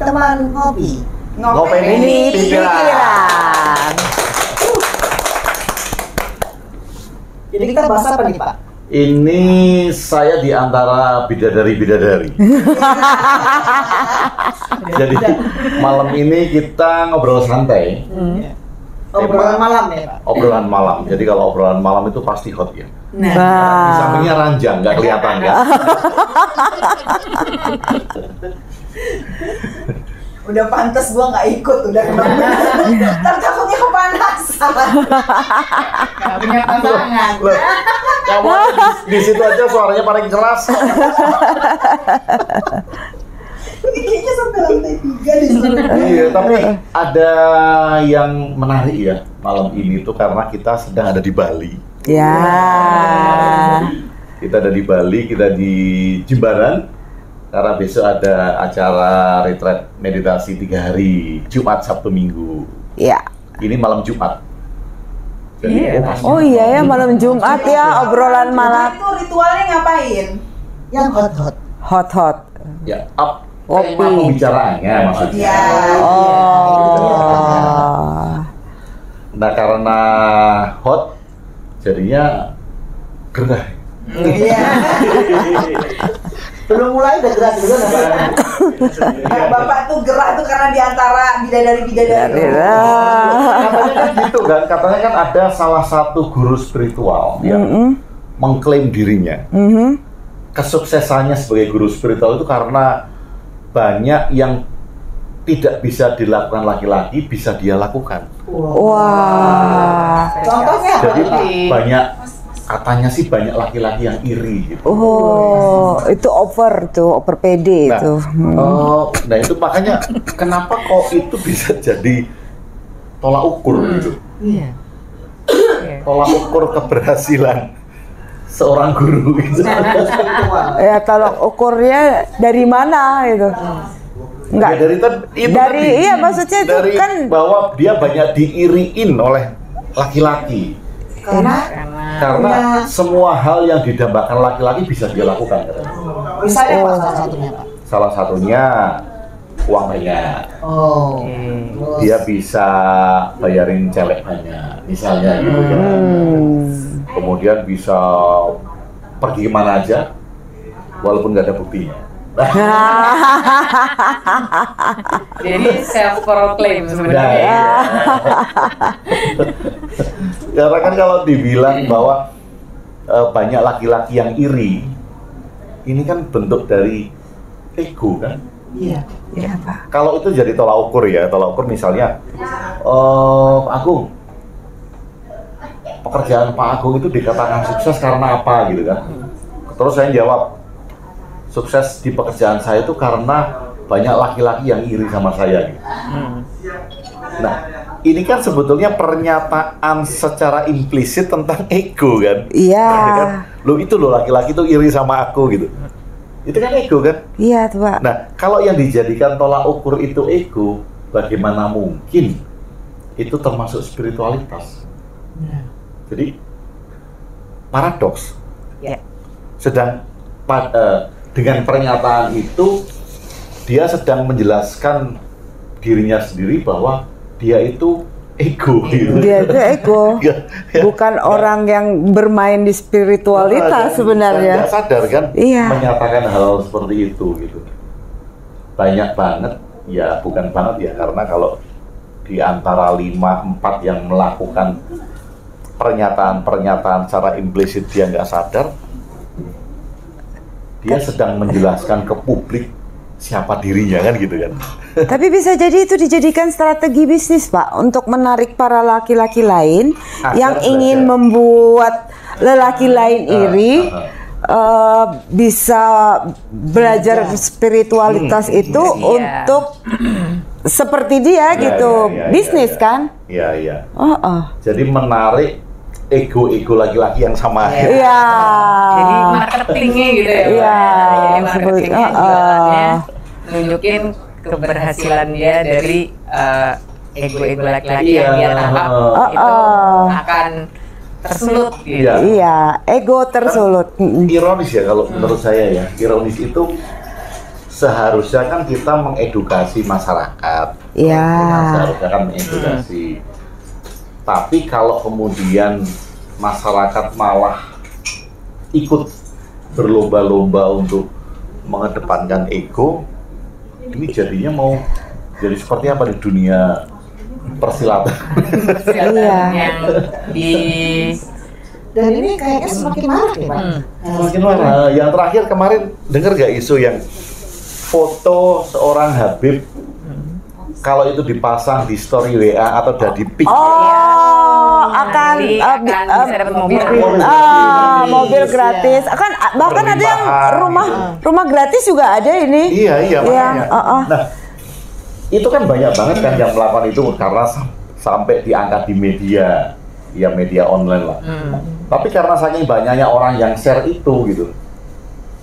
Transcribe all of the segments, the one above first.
teman ngopi. Ngopeni pikiran. Jadi kita bahas apa nih Pak? Ini saya di antara bidadari-bidadari. Jadi malam ini kita ngobrol santai. Obrolan malam ya Pak? Obrolan malam. Jadi kalau obrolan malam itu pasti hot ya. Nah, Di sampingnya ranjang, nggak kelihatan kan? udah pantas gua nggak ikut udah kemana? Ntar takutnya kepanasan. Nggak punya pasangan. Loh, kamu di situ aja suaranya paling keras. Ini kayaknya sampai lantai 3 di sana. Iya, tapi ada yang menarik ya malam ini tuh karena kita sedang ada di Bali. Ya. Kita ada di Bali, kita di Jimbaran. Karena besok ada acara retreat meditasi 3 hari, Jumat, Sabtu, Minggu. Ya. Ini malam Jumat. Oh iya ya, malam Jumat ya, obrolan malam. Itu ritualnya ngapain? Yang hot-hot. Hot-hot. Ya, up Kopi. tema pembicaraannya maksudnya. Iya. Oh. Nah, karena hot, jadinya gerah. Iya. Belum mulai udah gerak dulu Nah, Bapak tuh gerah tuh karena diantara bidadari-bidadari. Katanya kan gitu kan, katanya kan ada salah satu guru spiritual yang mengklaim dirinya. Kesuksesannya sebagai guru spiritual itu karena banyak yang tidak bisa dilakukan laki-laki bisa dia lakukan. Wah. Contohnya apa Jadi tuh, Pak? banyak, katanya sih banyak laki-laki yang iri gitu. Oh, itu over PD itu. Nah itu makanya kenapa kok itu bisa jadi tolak ukur gitu. Iya. Tolak ukur keberhasilan seorang guru gitu. Ya, tolak ukurnya dari mana gitu. Enggak. Ya, itu Dari tadi. iya maksudnya itu Dari kan bahwa dia banyak diiriin oleh laki-laki. Karena semua hal yang didambakan laki-laki bisa dia lakukan. Misalnya apa salah satunya Pak? Salah satunya uang banyak. Oh. Dia bisa bayarin celek banyak, misalnya gitu ya. Kemudian bisa pergi kemana aja, walaupun nggak ada buktinya. Jadi self proclaim Nah, sebenarnya. iya. Karena kan kalau dibilang bahwa banyak laki-laki yang iri, ini kan bentuk dari ego kan. Iya. ya, Pak. Kalau itu jadi tolak ukur ya, tolak ukur misalnya, Agung, pekerjaan Pak Agung itu dikatakan sukses karena apa gitu kan? Terus saya jawab, sukses di pekerjaan saya itu karena banyak laki-laki yang iri sama saya gitu. Nah, ini kan sebetulnya pernyataan secara implisit tentang ego kan? Iya. Kan? Loh itu loh laki-laki tuh iri sama aku gitu. Itu kan ego kan? Iya, tuh, Pak. Nah, kalau yang dijadikan tolak ukur itu ego, bagaimana mungkin itu termasuk spiritualitas? Jadi paradoks. Ya. Sedang dengan pernyataan itu dia sedang menjelaskan dirinya sendiri bahwa dia itu ego. Gitu. Dia itu ego. Ya. Bukan orang yang bermain di spiritualitas sebenarnya. Nggak sadar kan? Iya. Menyatakan hal seperti itu gitu. Banyak banget, ya bukan banget ya, karena kalau di antara 5-4 yang melakukan pernyataan-pernyataan secara implisit dia nggak sadar, dia sedang menjelaskan ke publik siapa dirinya kan gitu kan. Tapi bisa jadi itu dijadikan strategi bisnis, Pak, untuk menarik para laki-laki lain yang ingin membuat lelaki lain iri bisa belajar spiritualitas itu untuk seperti dia gitu, bisnis kan? Iya, iya. Jadi Jadi menarik ego-ego laki-laki yang sama. iya. Jadi marketingnya gitu ya. Iya, Jadi marketingnya jualannya nunjukin keberhasilan dia dari ego-ego laki-laki yang dia tangkap itu akan tersulut gitu. Iya, ego tersulut. Ironis ya kalau menurut saya ya, ironis itu seharusnya kan kita mengedukasi masyarakat. Iya. Seharusnya kan mengedukasi. Tapi kalau kemudian masyarakat malah ikut berlomba-lomba untuk mengedepankan ego, ini jadinya mau jadi seperti apa di dunia persilatan? Persilatan yang di Dan ini kayaknya semakin marak ya, Pak. Semakin mana? Yang terakhir kemarin dengar gak isu yang foto seorang Habib kalau itu dipasang di story WA atau udah di pic? Akan bisa dapat mobil. mobil gratis. Akan bahkan ada yang rumah gratis juga ada ini. Iya makanya. Nah, itu kan banyak banget kan yang melakukan itu karena sampai diangkat di media, ya media online lah. Tapi karena saking banyaknya orang yang share itu gitu.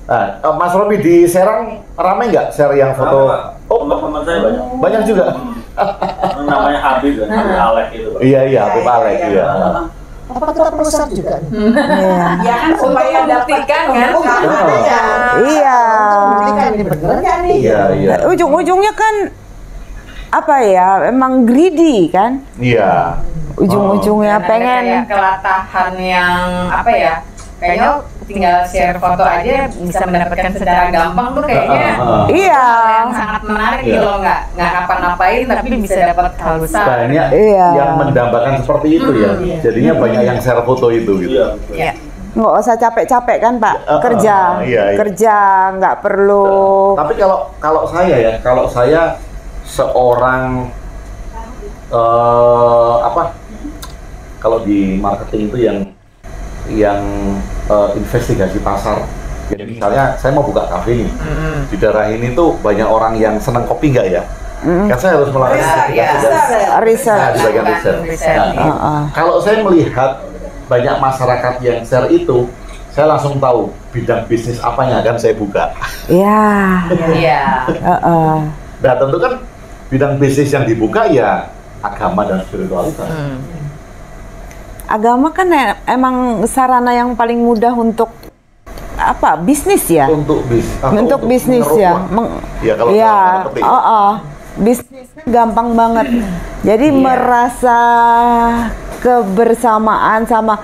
Nah, Mas Robi di Serang ramai nggak share yang foto? Teman-teman saya Banyak juga. namanya Habib kan, Habib Alek itu. Iya Habib Alek iya. Apa kita perlu share juga nih? Ya kan supaya buktikan kan. Iya. Buktikan ini bener nggak nih? Iya. Ujung-ujungnya kan apa ya? Emang greedy kan? Iya. Ujung-ujungnya Dan ada pengen. kayak kelatahan yang apa ya? Kayaknya tinggal share foto aja bisa mendapatkan secara gampang tuh kayaknya. Iya. Yang sangat menarik gitu loh, nggak ngapa-ngapain tapi bisa dapat hal besar. Banyak Iya. yang mendambakan seperti itu ya. Jadinya banyak yang share foto itu gitu. Iya. Iya. Nggak usah capek-capek kan Pak, kerja, iya. kerja nggak perlu. Tapi kalau saya seorang kalau di marketing itu yang investigasi pasar. Jadi misalnya saya mau buka kafe nih, di daerah ini tuh banyak orang yang senang kopi nggak ya? Kan saya harus melakukan investigasi Riset. di bagian riset. Nah, kalau saya melihat banyak masyarakat yang share itu, saya langsung tahu bidang bisnis apa yang akan saya buka. Iya. Iya. Nah tentu kan bidang bisnis yang dibuka ya agama dan spiritualitas. Agama kan emang sarana yang paling mudah untuk apa? Bisnis ya. Untuk bisnis ya. Ya kalau Bisnisnya gampang banget. Jadi merasa kebersamaan sama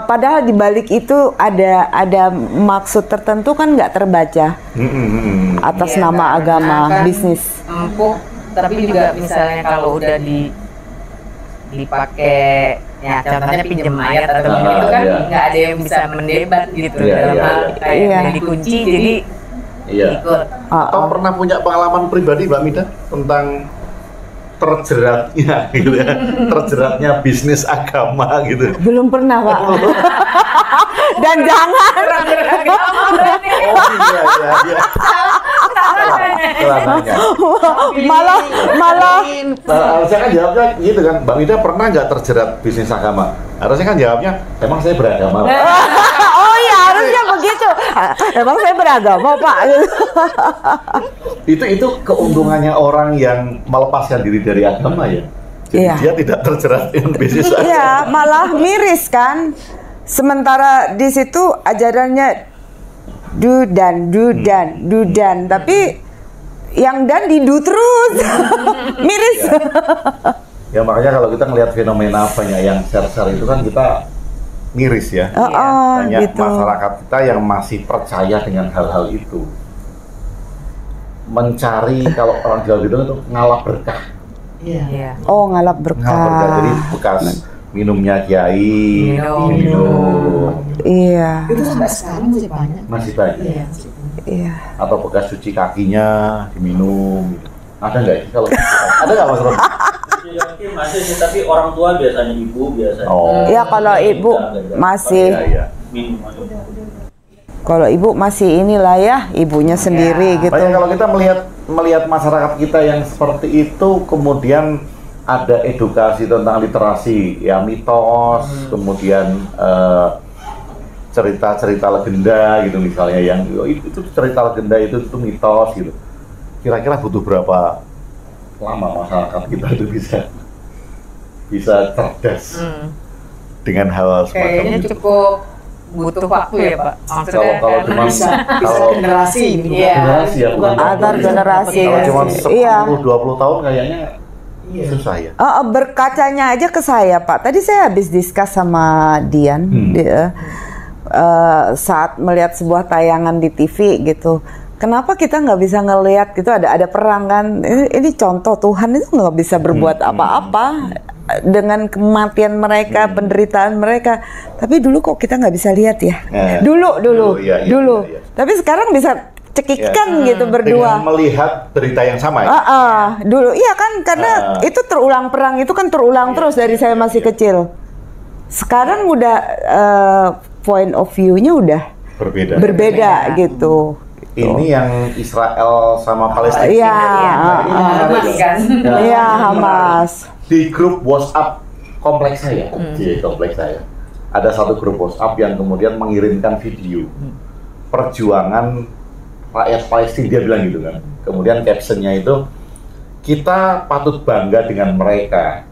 padahal di balik itu ada maksud tertentu kan nggak terbaca atas nama agama bisnis. Empuk, tapi juga misalnya kalau udah dipakai ya contohnya pinjam ayat atau itu kan nggak ada yang bisa mendebat gitu dalam hal kayak udah dikunci jadi ikut. Atau pernah punya pengalaman pribadi Mbak Mida tentang terjeratnya gitu ya, terjeratnya bisnis agama gitu? Belum pernah Pak. Dan jangan. Malah. Saya kan jawabnya gitu kan, Mbak Mida pernah nggak terjerat bisnis agama? Harusnya kan jawabnya, emang saya beragama. Oh iya harusnya begitu. Emang saya beragama Pak. Itu keuntungannya orang yang melepaskan diri dari agama ya. Jadi dia tidak terjerat dengan bisnis agama. Iya malah miris kan. Sementara di situ ajarannya do dan, tapi yang dan didu terus. Miris. Ya makanya kalau kita ngelihat fenomena banyak yang share-share itu kan kita miris ya. Banyak gitu. Masyarakat kita yang masih percaya dengan hal-hal itu. Mencari kalau orang Jawa bilang itu ngalap berkah. Iya. Oh ngalap berkah. Ngalap berkah jadi bekas minumnya kiai, minum. Iya. Itu sampai sekarang masih banyak. Masih banyak. Iya. Atau bekas cuci kakinya diminum. Ada nggak sih kalau ada nggak Mas Rob? Masih sih, tapi orang tua biasanya ibu biasanya. Oh. Ya kalau ibu masih. Iya. Minum. Kalau ibu masih inilah ya ibunya sendiri gitu. Banyak kalau kita melihat masyarakat kita yang seperti itu, kemudian ada edukasi tentang literasi, ya mitos, kemudian cerita-cerita legenda gitu misalnya yang itu cerita legenda itu mitos gitu. Kira-kira butuh berapa lama masyarakat kita itu bisa cerdas dengan hal semacam Kayaknya itu? cukup butuh waktu ya Pak. Maksudnya Kalau kan cuma bisa generasi gitu. Iya. generasi ya, bukan Antar generasi. Kalau cuma Iya. 10-20 tahun kayaknya susah ya. Berkacanya aja ke saya Pak. Tadi saya habis diskus sama Dian saat melihat sebuah tayangan di TV gitu. Kenapa kita nggak bisa ngelihat gitu, ada perang kan? Ini contoh Tuhan itu nggak bisa berbuat apa-apa dengan kematian mereka, penderitaan mereka. Tapi dulu kok kita nggak bisa lihat ya? Dulu. Iya. Tapi sekarang bisa cekikan gitu berdua. Dengan melihat berita yang sama ya? Dulu iya kan, karena itu terulang, perang itu kan terulang terus dari saya masih kecil. Sekarang udah point of view-nya udah berbeda gitu. Ini yang Israel sama Palestina. Iya, Hamas kan. Iya, Hamas. Di grup WhatsApp kompleks saya, kompleks saya, ada satu grup WhatsApp yang kemudian mengirimkan video perjuangan rakyat Palestina, dia bilang gitu kan. Kemudian captionnya itu, kita patut bangga dengan mereka,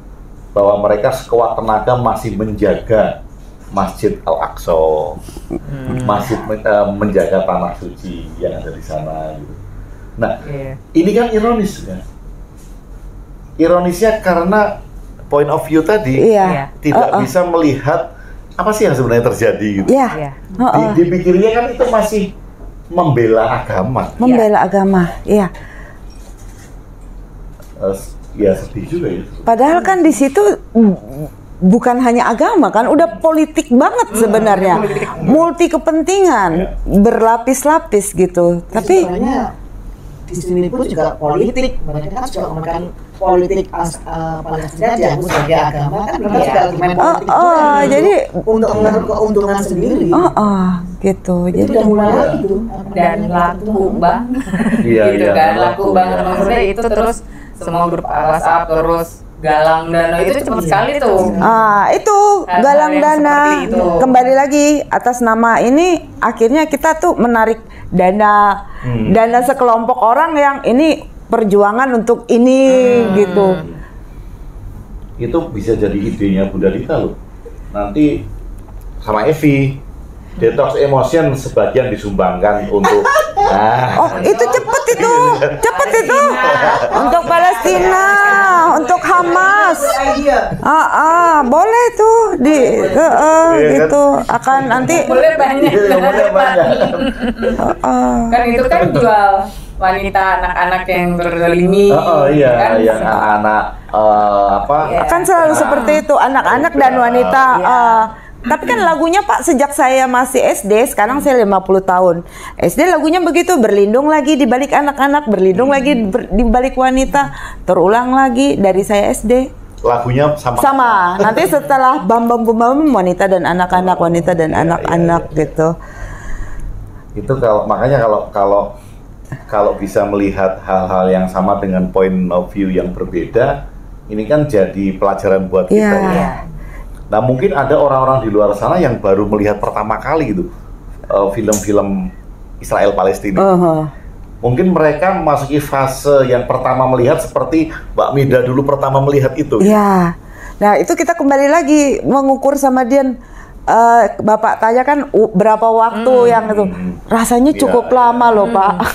bahwa mereka sekuat tenaga masih menjaga Masjid Al-Aqsa, masih menjaga tanah suci yang ada di sana. Gitu. Nah, ini kan ironis kan? Ironisnya karena point of view tadi tidak bisa melihat apa sih yang sebenarnya terjadi gitu. Dipikirnya kan itu masih membela agama. Membela agama, iya. Ya sedih juga ya. Padahal kan di situ bukan hanya agama kan, udah politik banget sebenarnya, multi kepentingan, berlapis-lapis gitu. Tapi sebenarnya di sini pun juga politik, mereka kan juga menggunakan politik Palestina dianggap sebagai agama kan, mereka juga main politik juga. Jadi untuk menurut keuntungan sendiri. Gitu. Itu Jadi udah mulai lagi tuh. Dan laku banget. Gitu kan, laku banget. Maksudnya itu terus semua grup WhatsApp terus galang dana itu cepat sekali tuh. Itu Hal-hal galang yang dana seperti itu. kembali lagi atas nama ini, akhirnya kita tuh menarik dana sekelompok orang yang ini perjuangan untuk ini gitu. Itu bisa jadi idenya Bunda Dita loh. Nanti sama Evi, detox emotion sebagian disumbangkan untuk Itu cepet itu untuk Palestina, untuk Hamas. Boleh tuh gitu akan nanti. Boleh banyak. Kan itu kan jual wanita, anak-anak yang terzalimi. Kan? Yang anak-anak Kan selalu seperti itu, anak-anak dan wanita. Tapi kan lagunya Pak, sejak saya masih SD, sekarang saya 50 tahun. SD lagunya begitu, berlindung lagi di balik anak-anak, berlindung lagi di balik wanita, terulang lagi dari saya SD. Lagunya sama. Nanti setelah bam wanita dan anak-anak, wanita dan anak-anak gitu. Itu makanya kalau bisa melihat hal-hal yang sama dengan point of view yang berbeda, ini kan jadi pelajaran buat kita ya. Nah, mungkin ada orang-orang di luar sana yang baru melihat pertama kali gitu film-film Israel Palestina. Mungkin mereka memasuki fase yang pertama melihat seperti Mbak Mida dulu pertama melihat itu. Iya. Nah, itu kita kembali lagi mengukur sama Dian. Bapak tanya kan berapa waktu yang itu. Rasanya cukup lama loh, Pak.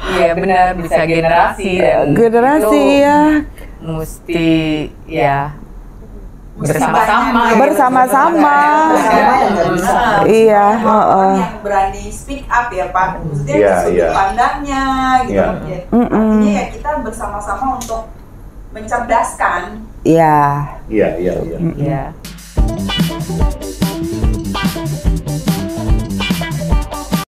Iya, benar, bisa generasi dan generasi itu ya. Mesti ya bersama-sama. Iya, yang berani speak up ya Pak. Maksudnya sudut pandangnya gitu. Artinya ya kita bersama-sama untuk mencerdaskan. Iya. Iya.